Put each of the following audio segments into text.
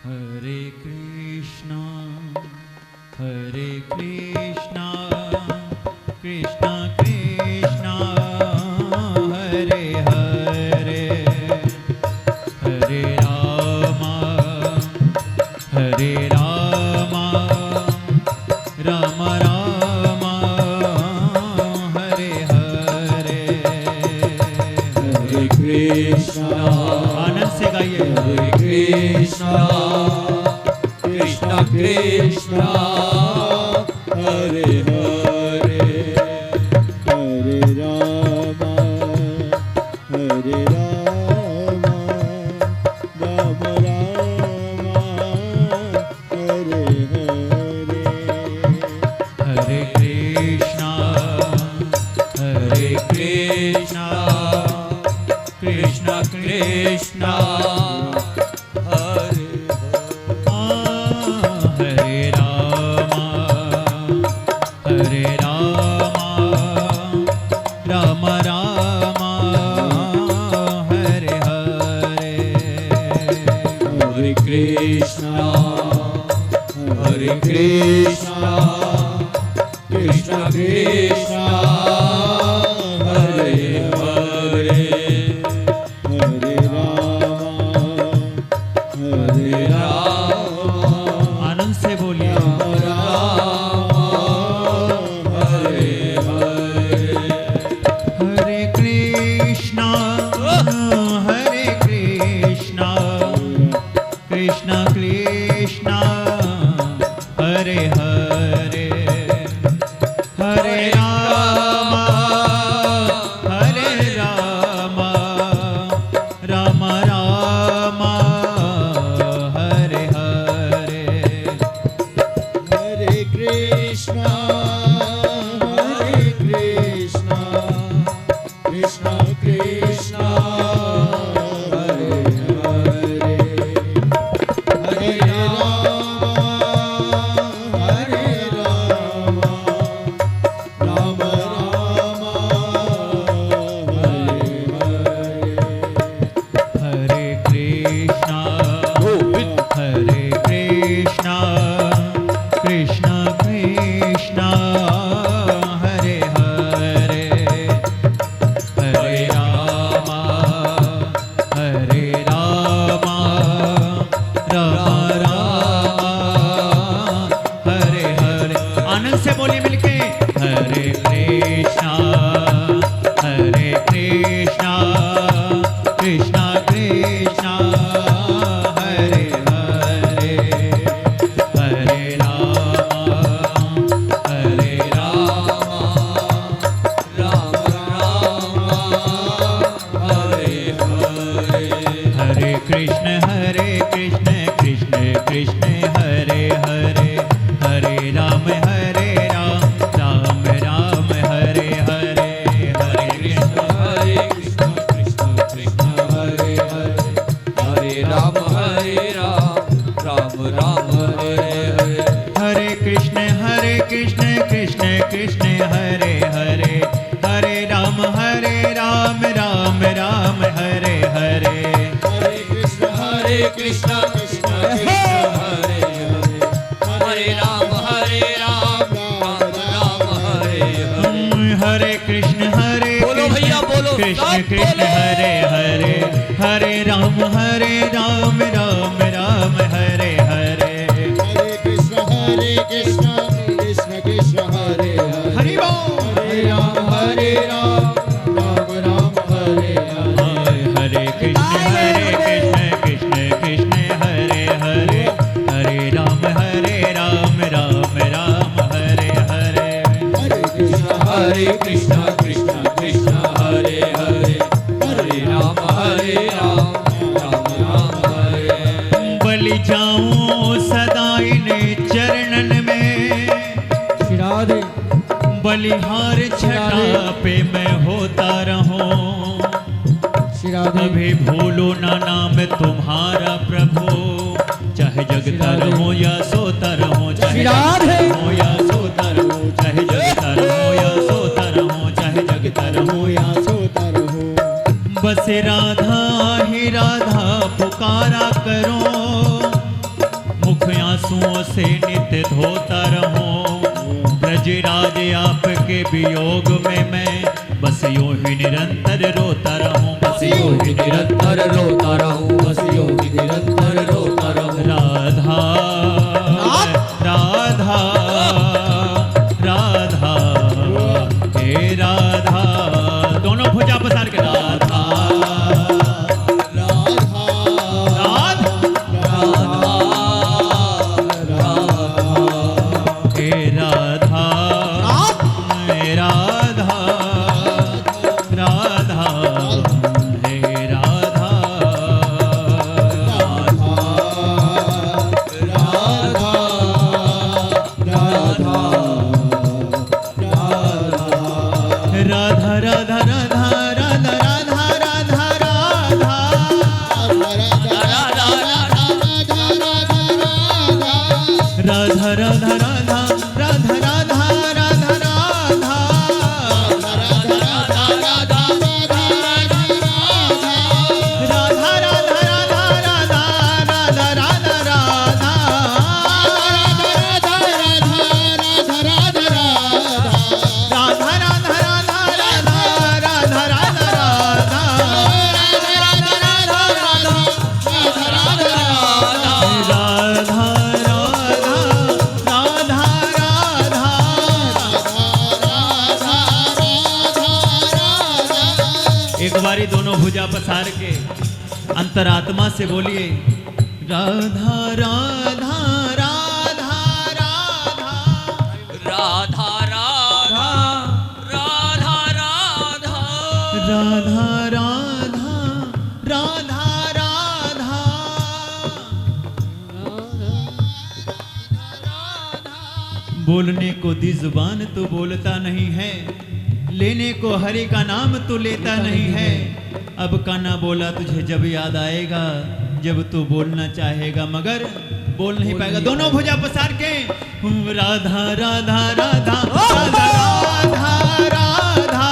हरे कृष्णा कृष्णा कृष्णा हरे हरे हरे राम राम राम हरे हरे हरे कृष्णा। आनंद से गाइए। हरे कृष्णा कृष्णा कृष्णा हरे हरे हरे राम राम राम हरे हरे। हरे कृष्णा कृष्णा कृष्णा हरे हरे राम राम राम हरे हरे। हरे कृष्णा कृष्णा कृष्णा हरे हरे हरे राम आनंद से बोलिए। हरे हरे। हरे कृष्णा कृष्णा कृष्णा हरे हरे हरे राम राम राम हरे हरे। हरे कृष्णा कृष्णा कृष्णा हरे हरे हरे राम राम राम हरे हरे। हरे कृष्णा कृष्णा कृष्णा हरे हरे हरे राम राम राम हरे हरे। आनंद से बोलिए मिलके। हरे कृष्णा कृष्णा कृष्णा हरे हरे हरे राम राम हरे हरे। हरे कृष्ण कृष्ण कृष्ण हरे हरे हरे राम राम हरे हरे। हरे कृष्ण कृष्ण कृष्ण हरे हरे हरे राम राम हरे हरे। हरे कृष्ण कृष्ण कृष्ण हरे हरे हरे राम राम हरे हरे। हरे कृष्ण कृष्ण कृष्ण हरे हरे हरे राम राम हरे हरे। हरे कृष्ण बोलो भैया बोलो कृष्ण कृष्ण हरे हरे हरे राम राम हरे हरे। हरे कृष्ण कृष्ण कृष्ण हरे हरे हरि बोल। हरे राम राम हरे हरे। हरे कृष्ण कृष्ण कृष्ण हरे हरे हरे राम राम हरे हरे। हरे कृष्ण कृष्ण कृष्ण हरे हरे हरे राम राम हरे। बलि जाऊं सदा इन चरणन में राधे बलिहार छटा पे मैं होता रहूं। कभी भूलो ना नाम तुम्हारा प्रभु चाहे जगता रहो या सोता रहो चाहे जगता रहो या सोता रहो चाहे जगता रहो या सोता रहो चाहे जगता रहो या सोता रहो। बस राधा ही राधा पुकारा करो से नित्य धोता रहूं। ब्रजराज आपके वियोग में मैं बस यूं ही निरंतर रोता रहूं। बस यूं ही निरंतर रोता रहूं, बस यूं ही निरंतर रोता रहूं। राधा राधा राधा हे राधा, दोनों भुजा पसार के राधा दोनों भुजा पसार के अंतरात्मा से बोलिए राधा राधा राधा राधा राधा राधा राधा राधा राधा राधा राधा राधा। बोलने को दी जुबान तो बोलता नहीं है, लेने को हरि का नाम तो लेता नहीं है। अब का ना बोला तुझे जब याद आएगा, जब तू बोलना चाहेगा मगर बोल नहीं पाएगा। दोनों भुजा पसार के राधा राधा राधा राधा राधा राधा राधा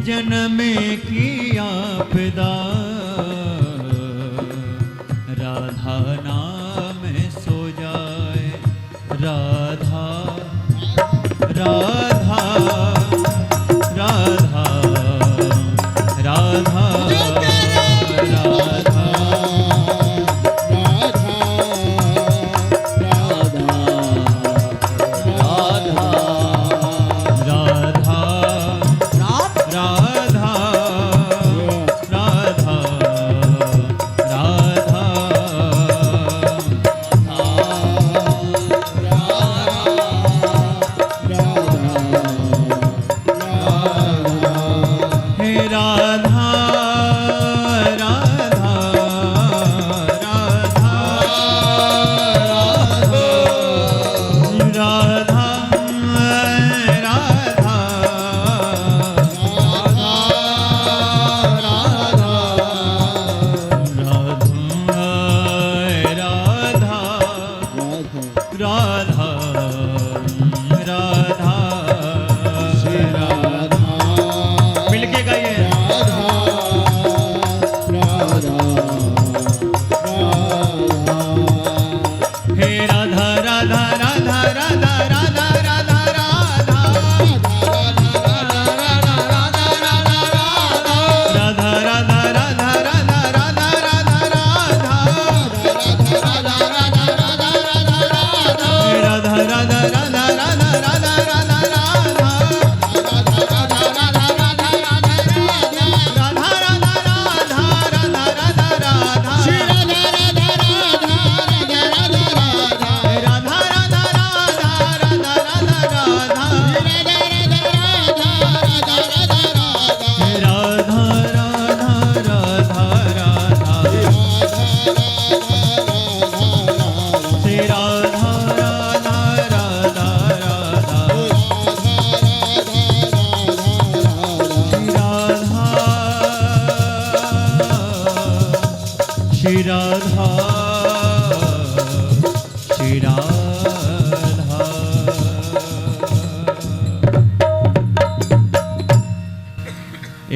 जन्म की आपदा राधा नाम सो जाए। राधा राधा राधा राधा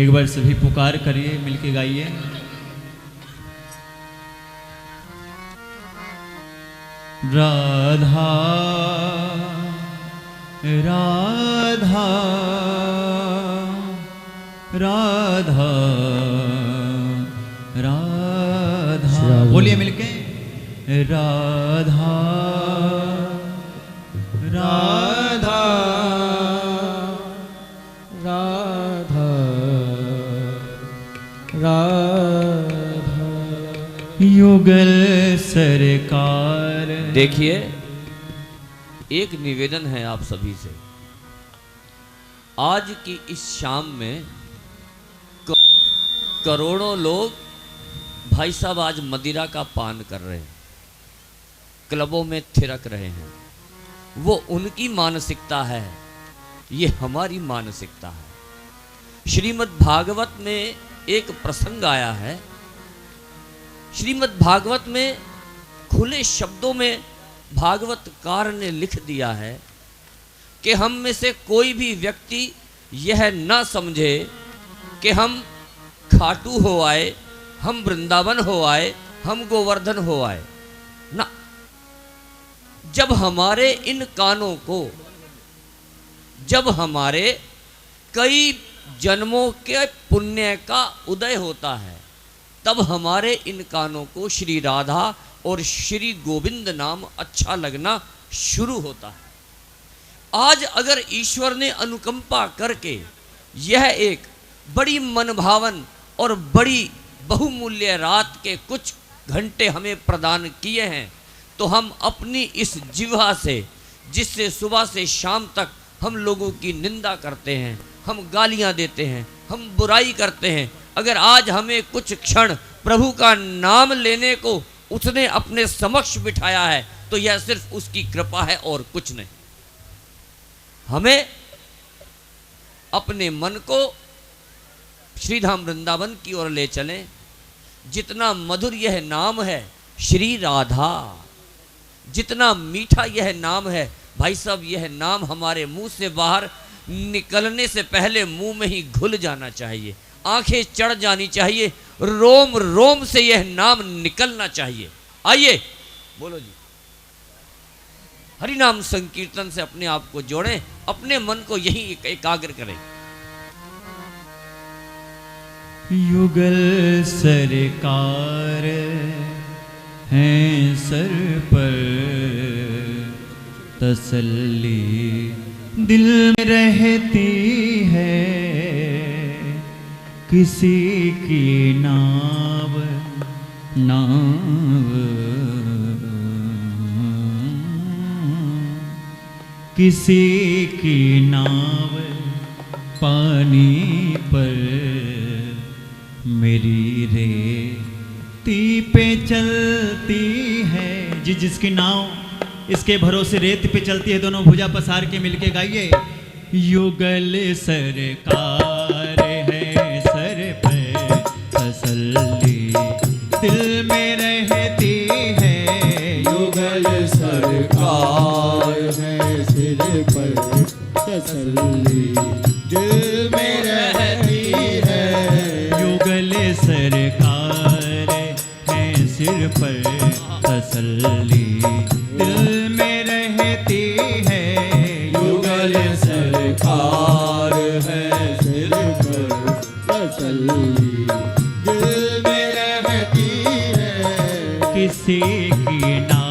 एक बार सभी पुकार करिए, मिलके गाइए। राधा राधा राधा राधा, बोलिए मिलके। राधा राधा राधा राधा। युगल सरकार। देखिए, एक निवेदन है आप सभी से। आज की इस शाम में करोड़ों लोग, भाई साहब, आज मदिरा का पान कर रहे हैं, क्लबों में थिरक रहे हैं। वो उनकी मानसिकता है, ये हमारी मानसिकता है। श्रीमद् भागवत में एक प्रसंग आया है। श्रीमद् भागवत में खुले शब्दों में भागवतकार ने लिख दिया है कि हम में से कोई भी व्यक्ति यह ना समझे कि हम खाटू हो आए, हम वृंदावन हो आए, हम गोवर्धन हो आए ना। जब हमारे इन कानों को, जब हमारे कई जन्मों के पुण्य का उदय होता है, तब हमारे इन कानों को श्री राधा और श्री गोविंद नाम अच्छा लगना शुरू होता है। आज अगर ईश्वर ने अनुकंपा करके यह एक बड़ी मनभावन और बड़ी बहुमूल्य रात के कुछ घंटे हमें प्रदान किए हैं, तो हम अपनी इस जिह्वा से, जिससे सुबह से शाम तक हम लोगों की निंदा करते हैं, हम गालियां देते हैं, हम बुराई करते हैं, अगर आज हमें कुछ क्षण प्रभु का नाम लेने को उसने अपने समक्ष बिठाया है, तो यह सिर्फ उसकी कृपा है और कुछ नहीं। हमें अपने मन को श्रीधाम वृंदावन की ओर ले चलें। जितना मधुर यह नाम है श्री राधा, जितना मीठा यह नाम है भाई साहब, यह नाम हमारे मुंह से बाहर निकलने से पहले मुंह में ही घुल जाना चाहिए, आंखें चढ़ जानी चाहिए, रोम रोम से यह नाम निकलना चाहिए। आइए बोलो जी, हरि नाम संकीर्तन से अपने आप को जोड़ें, अपने मन को यही एकाग्र करें। युगल सरकार हैं सर पर, तसल्ली दिल में रहती है, किसी की नाव नाव, किसी की नाव पानी पर, मेरी रेती पे चलती है। जिसकी नाव इसके भरोसे रेत पे चलती है, दोनों भुजा पसार के मिलके गाइए। युगल सरकार है सर पे, तसल्ली दिल में रहती है। युगल सरकार है सिर पर, तसल्ली दिल में रहती है। युगल सरकार है सिर पर, तसल्ली दिल में रहती है। युगल सरकार है सिर पर, तसल्ली दिल में रहती है। किसी की नाव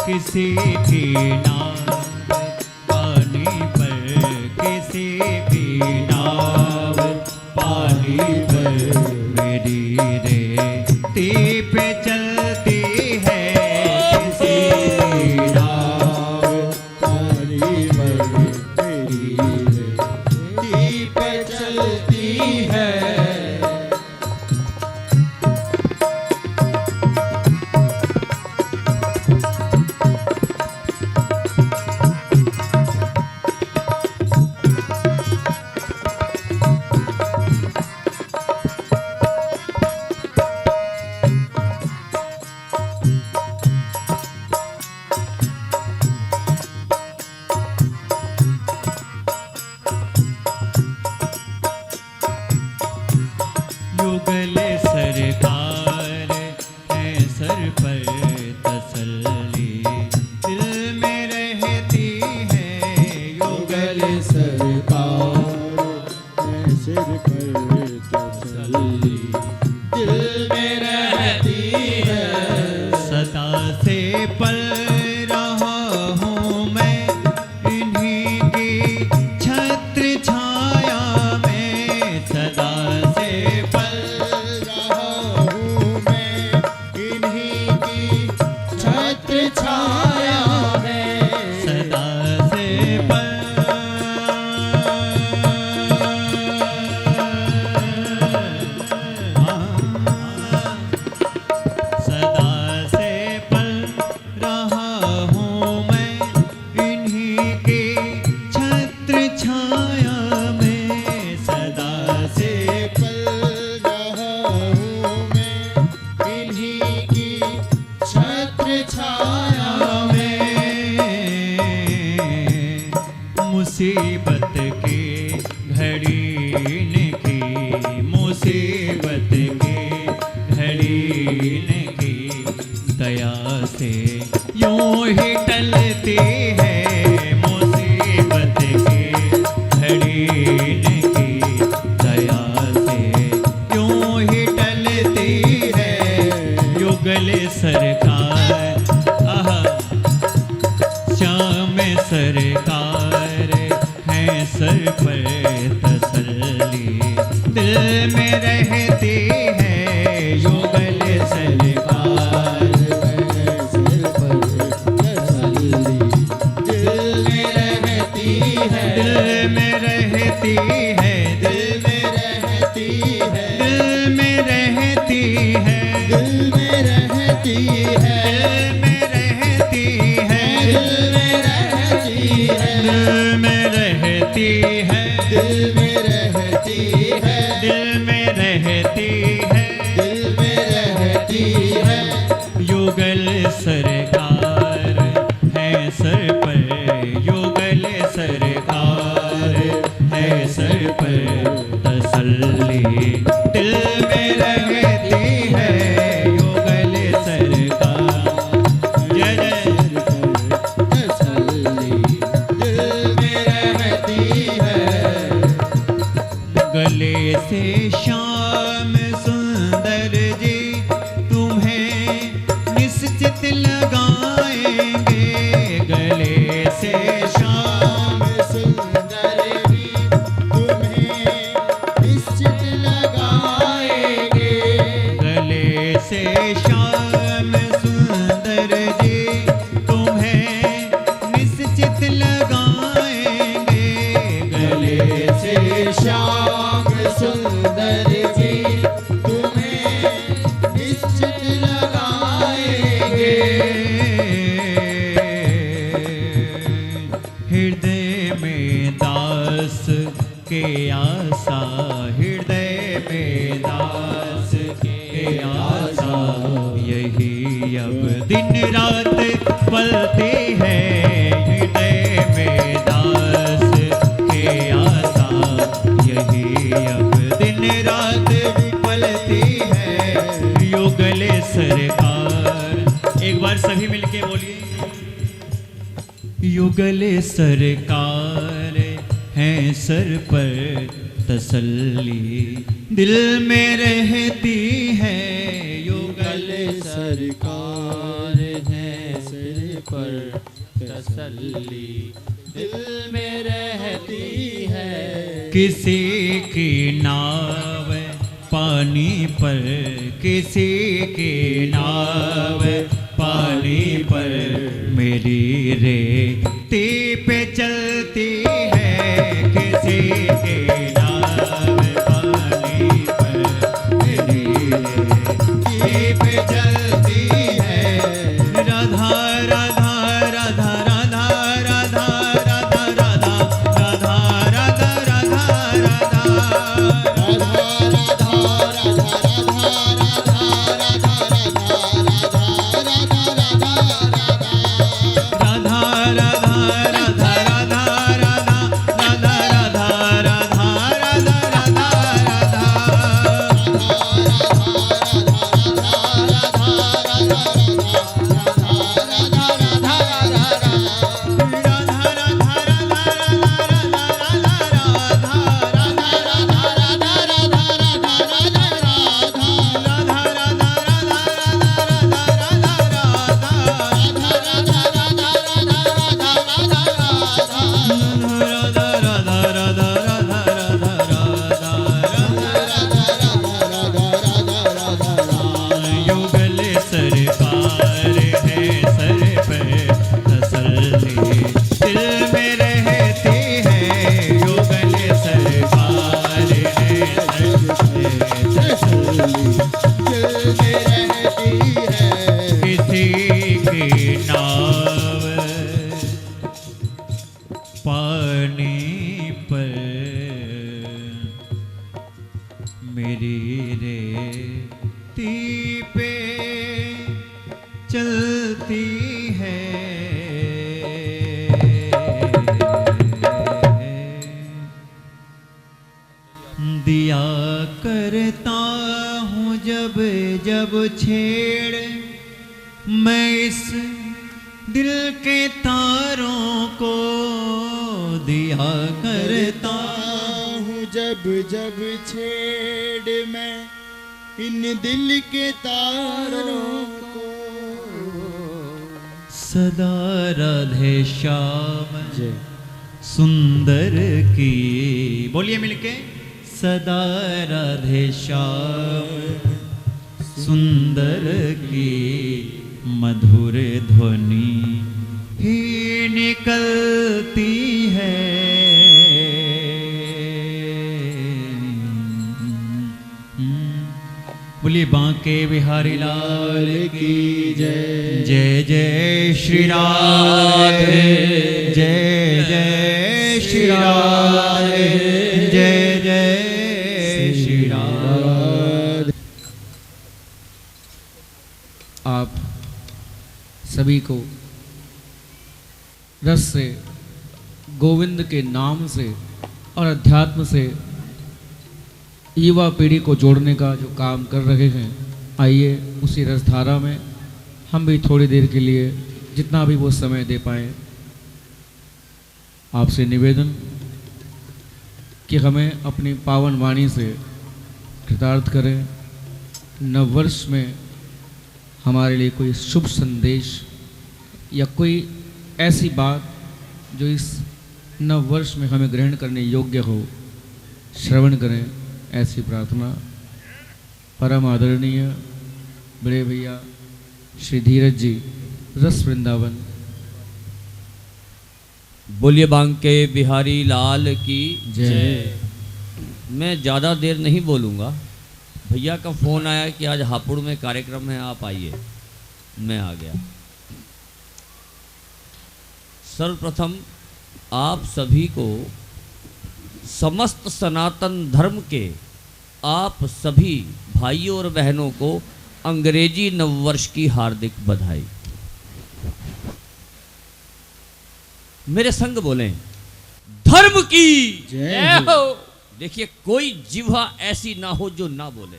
किसी की नाव पानी पर, किसी की नाव पानी पर, मेरी रेती पे चलती है। किसी की नाव पानी पर, मेरी रेती पे चलती है। पर तसल्ली दिल में रहती है युगल सरकार सिर पर तसल्ली दिल में रहती है। सदा से पल रहा हूँ मैं इन्हीं की छत्र छाया में। सदा से पल रहा हूँ मैं इन्हीं की छत्र छाया में। सदा से पल सदा से पल रहा हूँ मैं इन्हीं की छत्र छाया में। सदा से पल रहा हूँ मैं इन्हीं की छत्र छाया में। मुसीबत की घड़ी ने की मुसीबत की घड़ी ने की दया से यूं ही टलती है। मुसीबत की घड़ी ने की दया से यूं ही टलती है। युगल सरकार आहा श्याम सरकार है सर पर तसल्ली दिल में रहती है युगल सरकार। सिर पर तसल्ली दिल में रहती है। दिल में रहती है दिल में रहती है। दिल में रहती है दिल में रहती है। दिल में रहती है दिल में रहती है। दिल में रहती है दिल में रहती है। दिल में रहती है। दिल में रहती है। युगल सरकार है सर पर युगल सरकार है सर पर तसल्ली दिल में रहती है युगल सरकार। जय जय तसल्ली दिल में रहती है। गले से श्याम सुंदर जी तुम्हें निश्चित लगाएंगे। गले से श्याम सुंदर भी तुम्हें निश्चित लगाएंगे। गले से श्याम सुंदर जी तुम्हें निश्चित लगाएंगे। गले से श्याम सुंदर जी तुम्हें निश्चित लगाएंगे। हृदय में दास के आशा हृदय में दास के आशा यही अब दिन रात पलती है। हृदय में दास के आशा यही अब दिन रात पलती है। युगल सरकार एक बार सभी मिलके बोलिए युगल सरकार है सर पर तसल्ली दिल में रहती है। युगल सरकार है सिर पर तसल्ली दिल में रहती है। किसी की नाव पानी पर किसी की नाव पानी पर मेरी रेती पे चलती है। किसी की नाव पानी पर मेरी रेती पे चलती है। राधा राधा राधा राधा राधा राधा राधा राधा राधा राधा राधा जब जब छेड़ मैं इस दिल के तारों को दिया करता हूँ। जब जब छेड़ मैं इन दिल के तारों को सदा राधे श्याम सुंदर की। बोलिए मिलके, सदा राधे श्याम सुंदर की मधुर ध्वनि ही निकलती है। बोलिए बांके बिहारी लाल की जय। जय जय श्री राधे, जय जय श्री राधे, जय जय श्री राधे। आप सभी को रस से, गोविंद के नाम से और अध्यात्म से युवा पीढ़ी को जोड़ने का जो काम कर रहे हैं, आइए उसी रसधारा में हम भी थोड़ी देर के लिए जितना भी वो समय दे पाएँ, आपसे निवेदन कि हमें अपनी पावन वाणी से कृतार्थ करें। नववर्ष में हमारे लिए कोई शुभ संदेश या कोई ऐसी बात जो इस नववर्ष में हमें ग्रहण करने योग्य हो, श्रवण करें, ऐसी प्रार्थना। परम आदरणीय बड़े भैया श्री धीरज जी, रस वृंदावन। बोलिए बांके बिहारी लाल की जय। मैं ज़्यादा देर नहीं बोलूँगा। भैया का फ़ोन आया कि आज हापुड़ में कार्यक्रम है, आप आइए। मैं आ गया। सर्वप्रथम आप सभी को समस्त सनातन धर्म के आप सभी भाइयों और बहनों को अंग्रेजी नववर्ष की हार्दिक बधाई। मेरे संग बोलें, धर्म की जय हो। देखिए, कोई जिह्वा ऐसी ना हो जो ना बोले।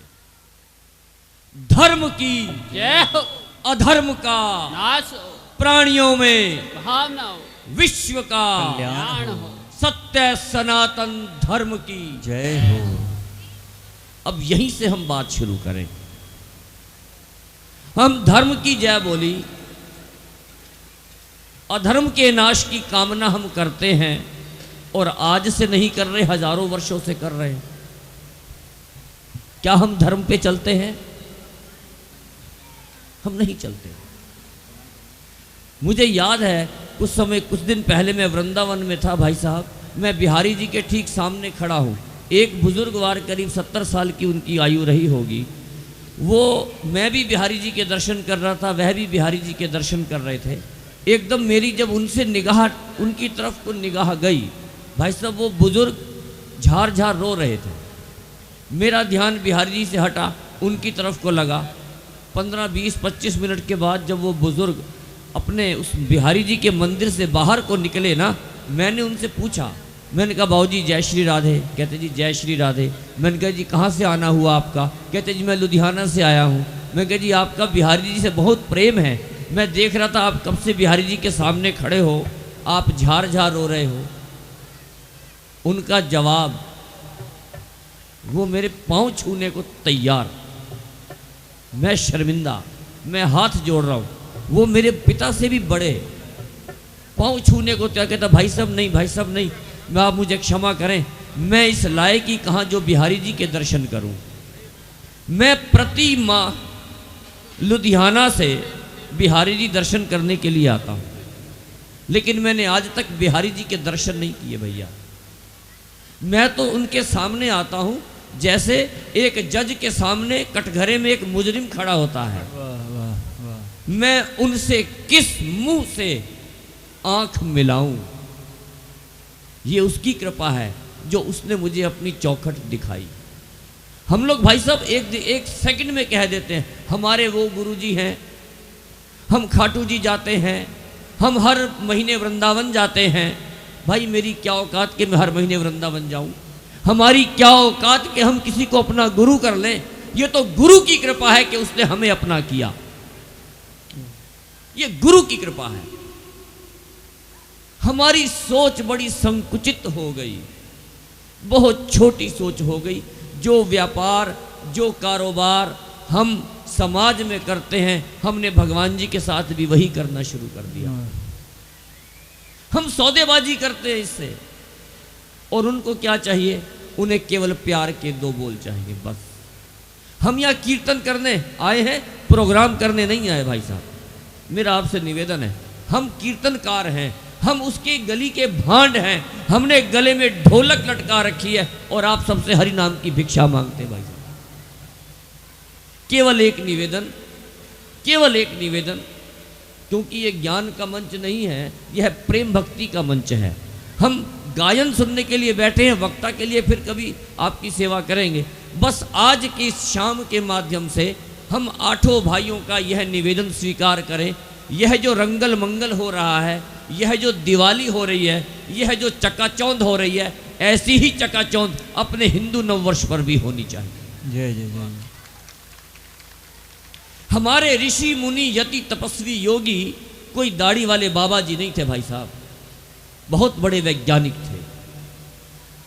धर्म की जय हो। अधर्म का नाश हो, प्राणियों में भावना हो, विश्व का ज्ञान हो। सत्य सनातन धर्म की जय हो। अब यहीं से हम बात शुरू करें। हम धर्म की जय बोली, अधर्म के नाश की कामना हम करते हैं, और आज से नहीं कर रहे, हजारों वर्षों से कर रहे हैं। क्या हम धर्म पे चलते हैं? हम नहीं चलते। मुझे याद है कुछ समय, कुछ दिन पहले मैं वृंदावन में था भाई साहब। मैं बिहारी जी के ठीक सामने खड़ा हूँ। एक बुजुर्गवार करीब 70 साल की उनकी आयु रही होगी। वो, मैं भी बिहारी जी के दर्शन कर रहा था, वह भी बिहारी जी के दर्शन कर रहे थे। एकदम मेरी जब उनसे निगाह, उनकी तरफ को निगाह गई, भाई साहब वो बुजुर्ग झार झार रो रहे थे। मेरा ध्यान बिहारी जी से हटा, उनकी तरफ को लगा। 15, 20, 25 मिनट के बाद जब वो बुजुर्ग अपने उस बिहारी जी के मंदिर से बाहर को निकले ना, मैंने उनसे पूछा, मैंने कहा बाबूजी जय श्री राधे। कहते जी जय श्री राधे। मैंने कहा जी कहाँ से आना हुआ आपका? कहते जी मैं लुधियाना से आया हूँ। मैं कहा जी आपका बिहारी जी से बहुत प्रेम है, मैं देख रहा था आप कब से बिहारी जी के सामने खड़े हो, आप झार झार रो रहे हो। उनका जवाब, वो मेरे पाँव छूने को तैयार। मैं शर्मिंदा, मैं हाथ जोड़ रहा हूँ। वो मेरे पिता से भी बड़े, पाँव छूने को क्या कहता, भाई साहब नहीं, भाई साहब नहीं, मैं आप मुझे क्षमा करें, मैं इस लायक ही कहाँ जो बिहारी जी के दर्शन करूं। मैं प्रति माह लुधियाना से बिहारी जी दर्शन करने के लिए आता हूं, लेकिन मैंने आज तक बिहारी जी के दर्शन नहीं किए भैया। मैं तो उनके सामने आता हूं जैसे एक जज के सामने कटघरे में एक मुजरिम खड़ा होता है। मैं उनसे किस मुंह से आंख मिलाऊं? ये उसकी कृपा है जो उसने मुझे अपनी चौखट दिखाई। हम लोग भाई साहब एक सेकंड में कह देते हैं हमारे वो गुरुजी हैं, हम खाटू जी जाते हैं, हम हर महीने वृंदावन जाते हैं। भाई मेरी क्या औकात कि मैं हर महीने वृंदावन जाऊं? हमारी क्या औकात कि हम किसी को अपना गुरु कर लें? ये तो गुरु की कृपा है कि उसने हमें अपना किया। ये गुरु की कृपा है। हमारी सोच बड़ी संकुचित हो गई, बहुत छोटी सोच हो गई। जो व्यापार, जो कारोबार हम समाज में करते हैं, हमने भगवान जी के साथ भी वही करना शुरू कर दिया। हम सौदेबाजी करते हैं इससे, और उनको क्या चाहिए? उन्हें केवल प्यार के 2 बोल चाहिए, बस। हम यहाँ कीर्तन करने आए हैं, प्रोग्राम करने नहीं आए भाई साहब। मेरा आपसे निवेदन है, हम कीर्तनकार हैं, हम उसके गली के भांड हैं, हमने गले में ढोलक लटका रखी है और आप सबसे हरि नाम की भिक्षा मांगते हैं भाई साहब। केवल एक निवेदन, केवल एक निवेदन, क्योंकि ये ज्ञान का मंच नहीं है, यह प्रेम भक्ति का मंच है। हम गायन सुनने के लिए बैठे हैं, वक्ता के लिए फिर कभी आपकी सेवा करेंगे। बस आज की इस शाम के माध्यम से हम 8 भाइयों का यह निवेदन स्वीकार करें। यह जो रंगल मंगल हो रहा है, यह जो दिवाली हो रही है, यह जो चकाचौंध हो रही है, ऐसी ही चकाचौंध अपने हिंदू नववर्ष पर भी होनी चाहिए। जय जय जय। हमारे ऋषि मुनि यति तपस्वी योगी कोई दाढ़ी वाले बाबा जी नहीं थे भाई साहब, बहुत बड़े वैज्ञानिक थे,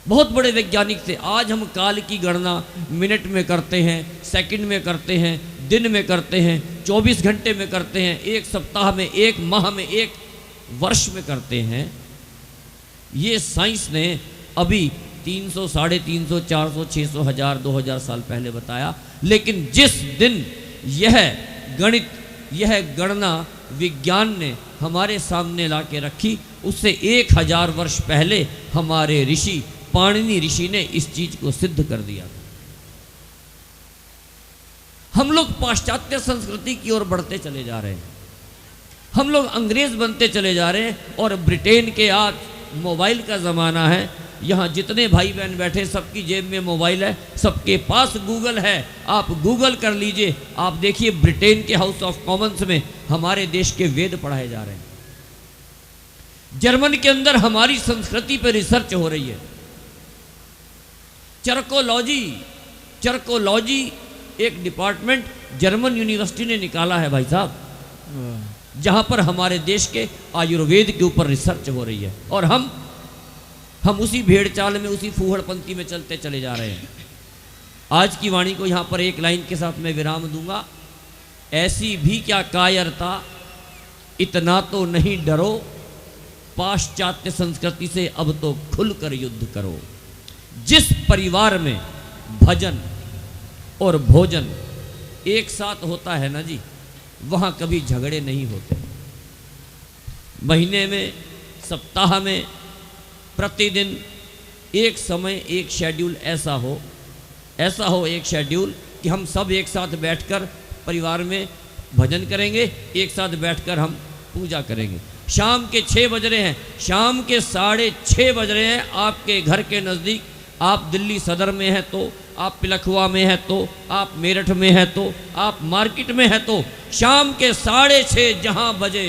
बहुत बड़े वैज्ञानिक थे। आज हम काल की गणना मिनट में करते हैं, सेकंड में करते हैं, दिन में करते हैं, 24 घंटे में करते हैं, एक सप्ताह में, एक माह में, एक वर्ष में करते हैं। ये साइंस ने अभी 300, 350, 400, 600, 1000, 2000 साल पहले बताया। लेकिन जिस दिन यह गणित, यह गणना विज्ञान ने हमारे सामने ला के रखी, उससे 1000 वर्ष पहले हमारे ऋषि पाणिनि ऋषि ने इस चीज को सिद्ध कर दिया था। हम लोग पाश्चात्य संस्कृति की ओर बढ़ते चले जा रहे हैं, हम लोग अंग्रेज बनते चले जा रहे हैं। और ब्रिटेन के आज मोबाइल का ज़माना है, यहाँ जितने भाई बहन बैठे सबकी जेब में मोबाइल है, सबके पास गूगल है। आप गूगल कर लीजिए, आप देखिए ब्रिटेन के हाउस ऑफ कॉमन्स में हमारे देश के वेद पढ़ाए जा रहे हैं। जर्मन के अंदर हमारी संस्कृति पर रिसर्च हो रही है। चर्कोलॉजी, चर्कोलॉजी एक डिपार्टमेंट जर्मन यूनिवर्सिटी ने निकाला है भाई साहब, जहां पर हमारे देश के आयुर्वेद के ऊपर रिसर्च हो रही है। और हम उसी भेड़ चाल में, उसी फूहड़पंथी में चलते चले जा रहे हैं। आज की वाणी को यहां पर एक लाइन के साथ मैं विराम दूंगा। ऐसी भी क्या कायरता, इतना तो नहीं डरो, पाश्चात्य संस्कृति से अब तो खुलकर युद्ध करो। जिस परिवार में भजन और भोजन एक साथ होता है ना जी, वहाँ कभी झगड़े नहीं होते। महीने में, सप्ताह में, प्रतिदिन एक समय, एक शेड्यूल ऐसा हो एक शेड्यूल कि हम सब एक साथ बैठकर परिवार में भजन करेंगे, एक साथ बैठकर हम पूजा करेंगे। शाम के 6 बज रहे हैं, शाम के 6:30 बज रहे हैं, आपके घर के नज़दीक, आप दिल्ली सदर में हैं तो, आप पिलखुआ में हैं तो, आप मेरठ में हैं तो, आप मार्केट में हैं तो, शाम के 6:30 जहां बजे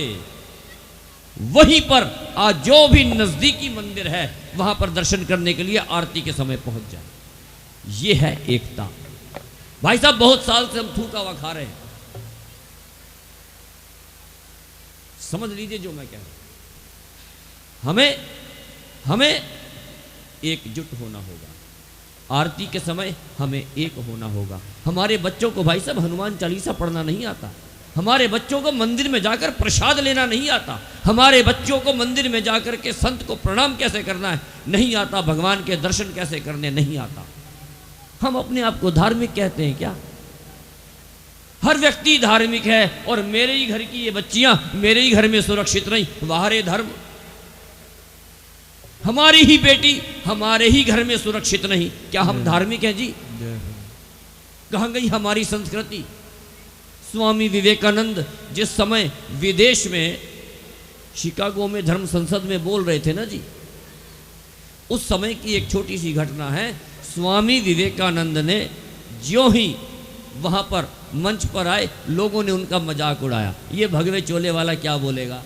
वहीं पर आज जो भी नज़दीकी मंदिर है वहां पर दर्शन करने के लिए आरती के समय पहुंच जाए। ये है एकता। भाई साहब बहुत साल से हम थूका हुआ खा रहे हैं, समझ लीजिए जो मैं कह रहा हूं। हमें एकजुट होना होगा। आरती के समय हमें एक होना होगा। हमारे बच्चों को भाई साहब हनुमान चालीसा पढ़ना नहीं आता, हमारे बच्चों को मंदिर में जाकर प्रसाद लेना नहीं आता, हमारे बच्चों को मंदिर में जाकर के संत को प्रणाम कैसे करना है नहीं आता, भगवान के दर्शन कैसे करने नहीं आता। हम अपने आप को धार्मिक कहते हैं क्या? हर व्यक्ति धार्मिक है और मेरे ही घर की ये बच्चियां मेरे ही घर में सुरक्षित नहीं, बाहर धर्म। हमारी ही बेटी हमारे ही घर में सुरक्षित नहीं, क्या हम धार्मिक हैं जी? कहां गई हमारी संस्कृति? स्वामी विवेकानंद जिस समय विदेश में शिकागो में धर्म संसद में बोल रहे थे ना जी, उस समय की एक छोटी सी घटना है। स्वामी विवेकानंद ने ज्यों ही वहां पर मंच पर आए, लोगों ने उनका मजाक उड़ाया। ये भगवे चोले वाला क्या बोलेगा?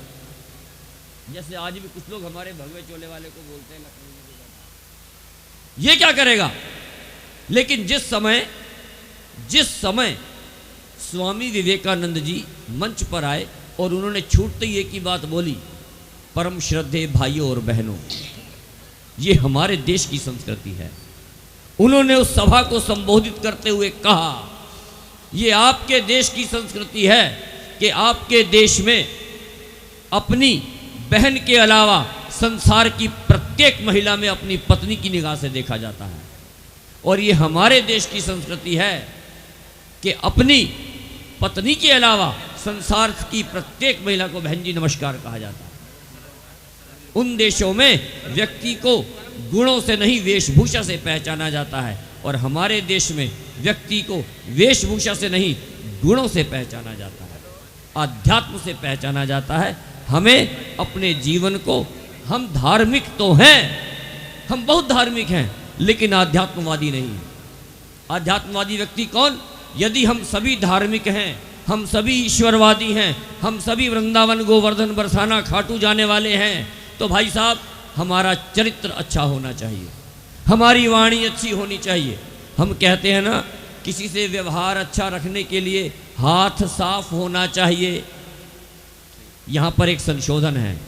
जैसे आज भी कुछ लोग हमारे भगवे चोले वाले को बोलते हैं, ये क्या करेगा? लेकिन जिस समय जिस समय स्वामी विवेकानंद जी मंच पर आए और उन्होंने छूटते ही एक ही बात बोली, परम श्रद्धेय भाइयों और बहनों, ये हमारे देश की संस्कृति है। उन्होंने उस सभा को संबोधित करते हुए कहा, ये आपके देश की संस्कृति है कि आपके देश में अपनी बहन के अलावा संसार की प्रत्येक महिला में अपनी पत्नी की निगाह से देखा जाता है, और ये हमारे देश की संस्कृति है कि अपनी पत्नी के अलावा संसार की प्रत्येक महिला को बहन जी नमस्कार कहा जाता है। उन देशों में व्यक्ति को गुणों से नहीं वेशभूषा से पहचाना जाता है, और हमारे देश में व्यक्ति को वेशभूषा से नहीं गुणों से पहचाना जाता है, आध्यात्म से पहचाना जाता है। हमें अपने जीवन को, हम धार्मिक तो हैं, हम बहुत धार्मिक हैं, लेकिन आध्यात्मवादी नहीं। आध्यात्मवादी व्यक्ति कौन? यदि हम सभी धार्मिक हैं, हम सभी ईश्वरवादी हैं, हम सभी वृंदावन गोवर्धन बरसाना खाटू जाने वाले हैं, तो भाई साहब हमारा चरित्र अच्छा होना चाहिए, हमारी वाणी अच्छी होनी चाहिए। हम कहते हैं ना, किसी से व्यवहार अच्छा रखने के लिए हाथ साफ होना चाहिए। यहाँ पर एक संशोधन है,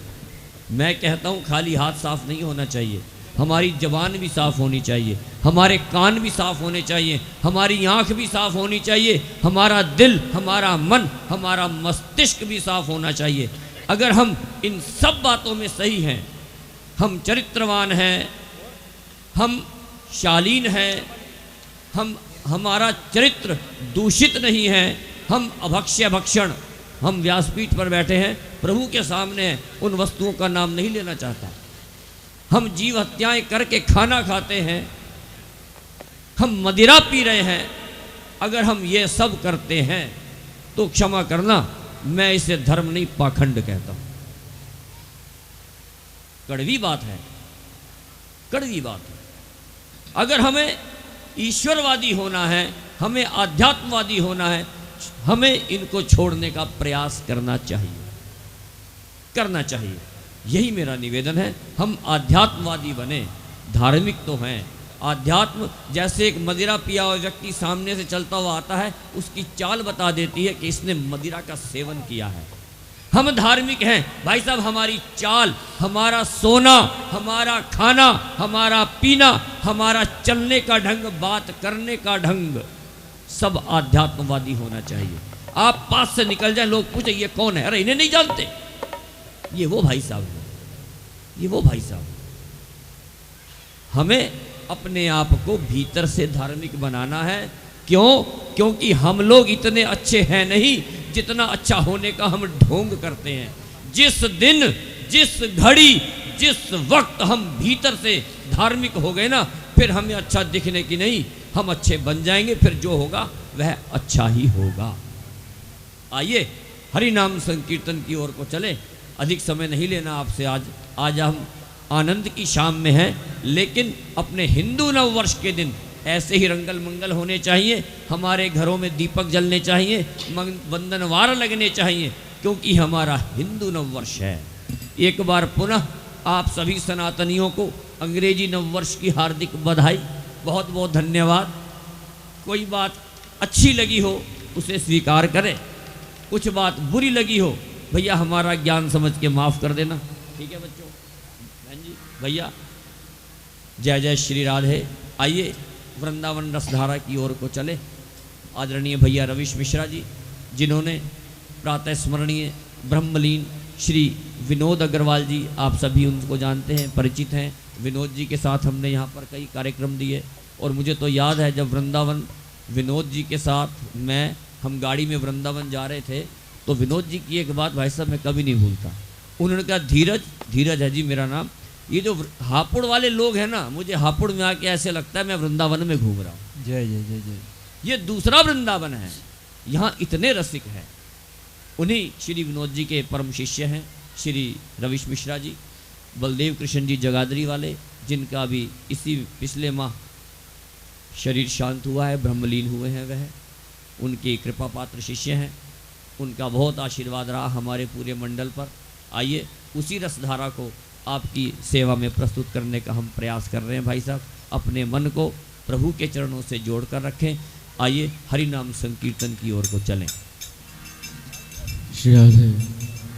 मैं कहता हूँ खाली हाथ साफ नहीं होना चाहिए, हमारी जबान भी साफ होनी चाहिए, हमारे कान भी साफ होने चाहिए, हमारी आँख भी साफ होनी चाहिए, हमारा दिल, हमारा मन, हमारा मस्तिष्क भी साफ होना चाहिए। अगर हम इन सब बातों में सही हैं, हम चरित्रवान हैं, हम शालीन हैं, हमारा चरित्र दूषित नहीं है, हम अभक्ष्य भक्षण, हम व्यासपीठ पर बैठे हैं, प्रभु के सामने हैं, उन वस्तुओं का नाम नहीं लेना चाहता। हम जीव हत्याएं करके खाना खाते हैं, हम मदिरा पी रहे हैं, अगर हम ये सब करते हैं तो क्षमा करना, मैं इसे धर्म नहीं पाखंड कहता हूं। कड़वी बात है, कड़वी बात है। अगर हमें ईश्वरवादी होना है, हमें आध्यात्मवादी होना है, हमें इनको छोड़ने का प्रयास करना चाहिए, करना चाहिए। यही मेरा निवेदन है। हम आध्यात्मवादी बने, धार्मिक तो हैं। आध्यात्म जैसे एक मदिरा पिया हुआ व्यक्ति सामने से चलता हुआ आता है, उसकी चाल बता देती है कि इसने मदिरा का सेवन किया है। हम धार्मिक हैं भाई साहब, हमारी चाल, हमारा सोना, हमारा खाना, हमारा पीना, हमारा चलने का ढंग, बात करने का ढंग, सब आध्यात्मवादी होना चाहिए। आप पास से निकल जाए, लोग पूछे ये कौन है, अरे इन्हें नहीं जानते, ये वो भाई साहब है, ये वो भाई साहब। हमें अपने आप को भीतर से धार्मिक बनाना है। क्यों? क्योंकि हम लोग इतने अच्छे हैं नहीं जितना अच्छा होने का हम ढोंग करते हैं। जिस दिन, जिस घड़ी, जिस वक्त हम भीतर से धार्मिक हो गए ना, फिर हमें अच्छा दिखने की नहीं, हम अच्छे बन जाएंगे, फिर जो होगा वह अच्छा ही होगा। आइए हरि नाम संकीर्तन की ओर को चले। अधिक समय नहीं लेना आपसे। आज हम आनंद की शाम में हैं, लेकिन अपने हिंदू नव वर्ष के दिन ऐसे ही रंगल मंगल होने चाहिए। हमारे घरों में दीपक जलने चाहिए, वंदनवार लगने चाहिए, क्योंकि हमारा हिंदू नव वर्ष है। एक बार पुनः आप सभी सनातनियों को अंग्रेजी नव वर्ष की हार्दिक बधाई, बहुत बहुत धन्यवाद। कोई बात अच्छी लगी हो उसे स्वीकार करें, कुछ बात बुरी लगी हो भैया हमारा ज्ञान समझ के माफ़ कर देना, ठीक है बच्चों, बहन जी, भैया। जय जय श्री राधे। आइए वृंदावन रसधारा की ओर को चले। आदरणीय भैया रविश मिश्रा जी, जिन्होंने प्रातः स्मरणीय ब्रह्मलीन श्री विनोद अग्रवाल जी, आप सभी उनको जानते हैं, परिचित हैं। विनोद जी के साथ हमने यहाँ पर कई कार्यक्रम दिए, और मुझे तो याद है जब वृंदावन विनोद जी के साथ हम गाड़ी में वृंदावन जा रहे थे, तो विनोद जी की एक बात भाई साहब मैं कभी नहीं भूलता। उन्होंने कहा, धीरज है जी मेरा नाम, ये जो हापुड़ वाले लोग हैं ना, मुझे हापुड़ में आके ऐसे लगता है मैं वृंदावन में घूम रहा हूँ। जय जय जय जय। ये दूसरा वृंदावन है, यहाँ इतने रसिक हैं। उन्हीं श्री विनोद जी के परम शिष्य हैं श्री रविश मिश्रा जी, बलदेव कृष्ण जी जगाधरी वाले, जिनका भी इसी पिछले माह शरीर शांत हुआ है, ब्रह्मलीन हुए हैं, वह उनके कृपा पात्र शिष्य हैं। उनका बहुत आशीर्वाद रहा हमारे पूरे मंडल पर। आइए उसी रसधारा को आपकी सेवा में प्रस्तुत करने का हम प्रयास कर रहे हैं। भाई साहब, अपने मन को प्रभु के चरणों से जोड़ कर रखें। आइए हरि नाम संकीर्तन की ओर को चलें। श्री राधे।